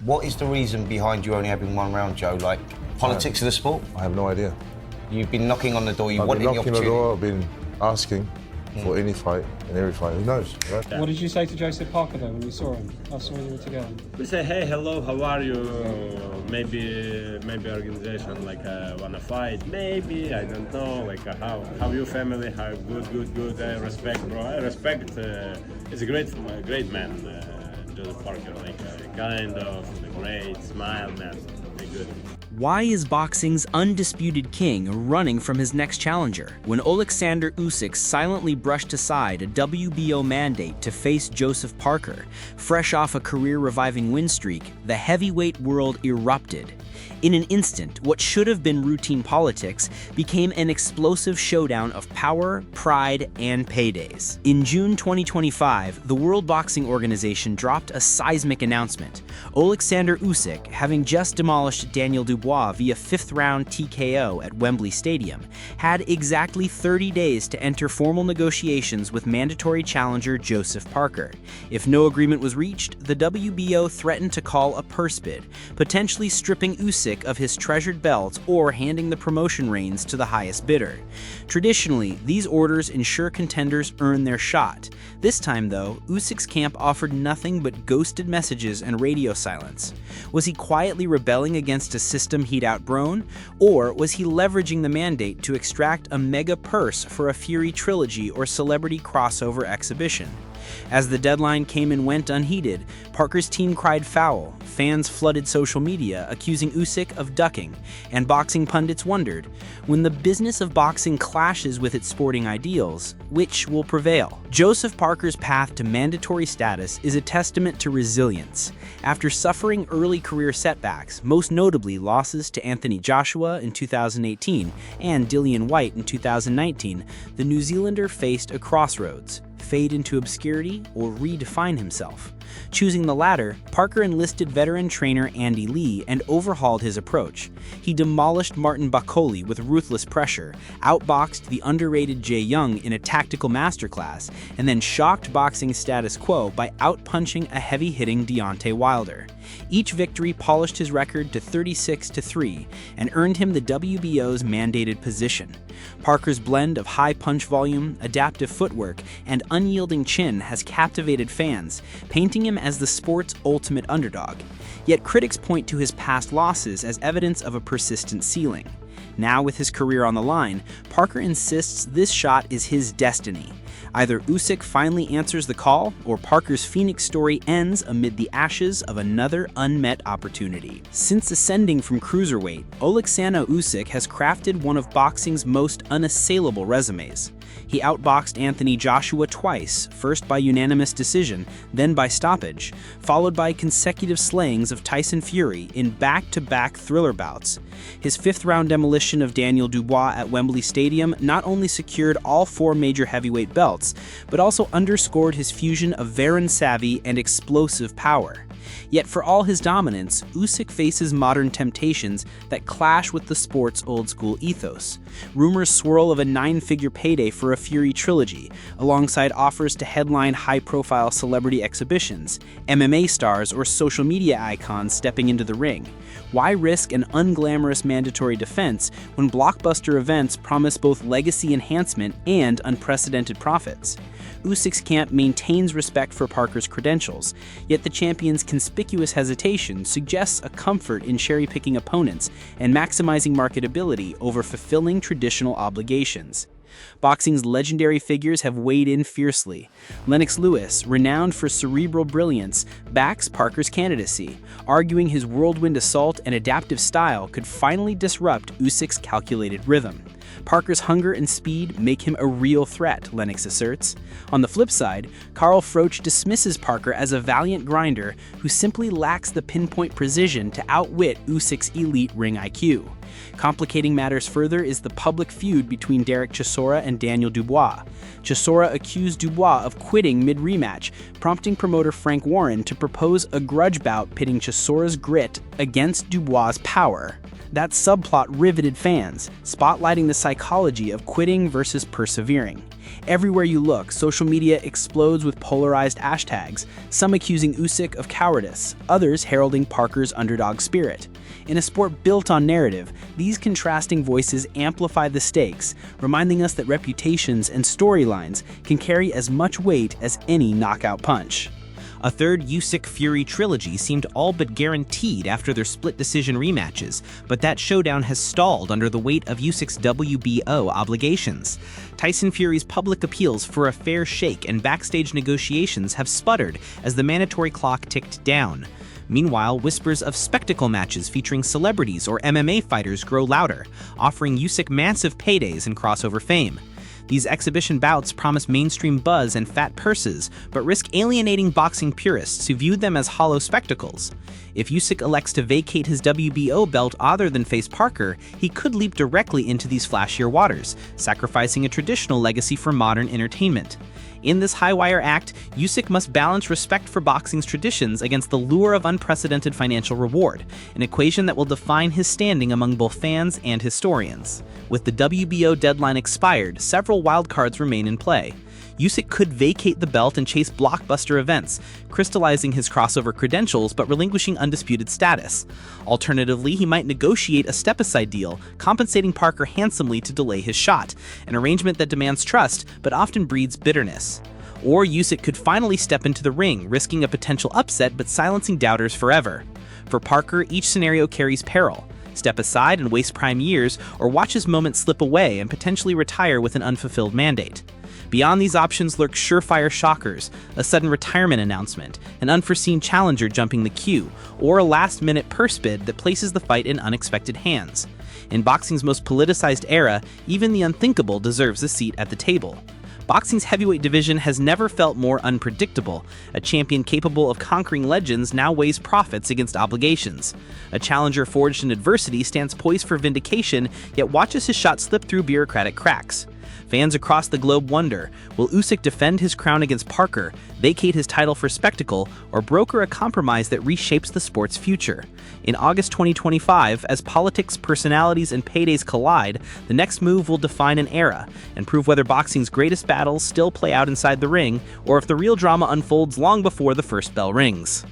What is the reason behind you only having one round, Joe? Like, politics of the sport? I have no idea. You've been knocking on the door, I've been knocking on the door, I've been asking for any fight and every fight. Who knows, right? What did you say to Joseph Parker though when you saw him? I saw you were together. We say, hey, hello, how are you? Maybe organization like wanna fight? Maybe, I don't know. Like how your family? How good. I respect, bro. I respect. He's a great man, Joseph Parker. Like kind of a great smile, man. Very good. Why is boxing's undisputed king running from his next challenger when Oleksandr Usyk silently brushed aside a WBO mandate to face Joseph Parker? Fresh off a career-reviving win streak, the heavyweight world erupted. In an instant, what should have been routine politics became an explosive showdown of power, pride, and paydays. In June 2025, the World Boxing Organization dropped a seismic announcement. Oleksandr Usyk, having just demolished Daniel Dubois via fifth-round TKO at Wembley Stadium, had exactly 30 days to enter formal negotiations with mandatory challenger Joseph Parker. If no agreement was reached, the WBO threatened to call a purse bid, potentially stripping Usyk of his treasured belt or handing the promotion reins to the highest bidder. Traditionally, these orders ensure contenders earn their shot. This time, though, Usyk's camp offered nothing but ghosted messages and radio silence. Was he quietly rebelling against a system he'd outgrown, or was he leveraging the mandate to extract a mega purse for a Fury trilogy or celebrity crossover exhibition? As the deadline came and went unheeded, Parker's team cried foul, fans flooded social media accusing Usyk of ducking, and boxing pundits wondered, when the business of boxing clashes with its sporting ideals, which will prevail? Joseph Parker's path to mandatory status is a testament to resilience. After suffering early career setbacks, most notably losses to Anthony Joshua in 2018 and Dillian Whyte in 2019, the New Zealander faced a crossroads: fade into obscurity or redefine himself. Choosing the latter, Parker enlisted veteran trainer Andy Lee and overhauled his approach. He demolished Martin Bakoli with ruthless pressure, outboxed the underrated Jay Young in a tactical masterclass, and then shocked boxing status quo by outpunching a heavy-hitting Deontay Wilder. Each victory polished his record to 36-3 and earned him the WBO's mandated position. Parker's blend of high punch volume, adaptive footwork, and unyielding chin has captivated fans, painting him as the sport's ultimate underdog. Yet critics point to his past losses as evidence of a persistent ceiling. Now, with his career on the line, Parker insists this shot is his destiny. Either Usyk finally answers the call, or Parker's Phoenix story ends amid the ashes of another unmet opportunity. Since ascending from cruiserweight, Oleksandr Usyk has crafted one of boxing's most unassailable resumes. He outboxed Anthony Joshua twice, first by unanimous decision, then by stoppage, followed by consecutive slayings of Tyson Fury in back-to-back thriller bouts. His fifth-round demolition of Daniel Dubois at Wembley Stadium not only secured all 4 major heavyweight belts, but also underscored his fusion of veteran savvy and explosive power. Yet for all his dominance, Usyk faces modern temptations that clash with the sport's old-school ethos. Rumors swirl of a 9-figure payday for a Fury trilogy, alongside offers to headline high-profile celebrity exhibitions, MMA stars or social media icons stepping into the ring. Why risk an unglamorous mandatory defense when blockbuster events promise both legacy enhancement and unprecedented profits? Usyk's camp maintains respect for Parker's credentials, yet the champion's conspicuous hesitation suggests a comfort in cherry-picking opponents and maximizing marketability over fulfilling traditional obligations. Boxing's legendary figures have weighed in fiercely. Lennox Lewis, renowned for cerebral brilliance, backs Parker's candidacy, arguing his whirlwind assault and adaptive style could finally disrupt Usyk's calculated rhythm. Parker's hunger and speed make him a real threat, Lennox asserts. On the flip side, Carl Froch dismisses Parker as a valiant grinder who simply lacks the pinpoint precision to outwit Usyk's elite ring IQ. Complicating matters further is the public feud between Derek Chisora and Daniel Dubois. Chisora accused Dubois of quitting mid-rematch, prompting promoter Frank Warren to propose a grudge bout pitting Chisora's grit against Dubois' power. That subplot riveted fans, spotlighting the psychology of quitting versus persevering. Everywhere you look, social media explodes with polarized hashtags, some accusing Usyk of cowardice, others heralding Parker's underdog spirit. In a sport built on narrative, these contrasting voices amplify the stakes, reminding us that reputations and storylines can carry as much weight as any knockout punch. A third Usyk-Fury trilogy seemed all but guaranteed after their split decision rematches, but that showdown has stalled under the weight of Usyk's WBO obligations. Tyson Fury's public appeals for a fair shake and backstage negotiations have sputtered as the mandatory clock ticked down. Meanwhile, whispers of spectacle matches featuring celebrities or MMA fighters grow louder, offering Usyk massive paydays and crossover fame. These exhibition bouts promise mainstream buzz and fat purses, but risk alienating boxing purists who viewed them as hollow spectacles. If Usyk elects to vacate his WBO belt other than face Parker, he could leap directly into these flashier waters, sacrificing a traditional legacy for modern entertainment. In this high-wire act, Usyk must balance respect for boxing's traditions against the lure of unprecedented financial reward, an equation that will define his standing among both fans and historians. With the WBO deadline expired, several wildcards remain in play. Usyk could vacate the belt and chase blockbuster events, crystallizing his crossover credentials but relinquishing undisputed status. Alternatively, he might negotiate a step-aside deal, compensating Parker handsomely to delay his shot, an arrangement that demands trust but often breeds bitterness. Or Usyk could finally step into the ring, risking a potential upset but silencing doubters forever. For Parker, each scenario carries peril. Step aside and waste prime years, or watch his moment slip away and potentially retire with an unfulfilled mandate. Beyond these options lurk surefire shockers, a sudden retirement announcement, an unforeseen challenger jumping the queue, or a last-minute purse bid that places the fight in unexpected hands. In boxing's most politicized era, even the unthinkable deserves a seat at the table. Boxing's heavyweight division has never felt more unpredictable. A champion capable of conquering legends now weighs profits against obligations. A challenger forged in adversity stands poised for vindication, yet watches his shot slip through bureaucratic cracks. Fans across the globe wonder, will Usyk defend his crown against Parker, vacate his title for spectacle, or broker a compromise that reshapes the sport's future? In August 2025, as politics, personalities, and paydays collide, the next move will define an era and prove whether boxing's greatest battles still play out inside the ring, or if the real drama unfolds long before the first bell rings.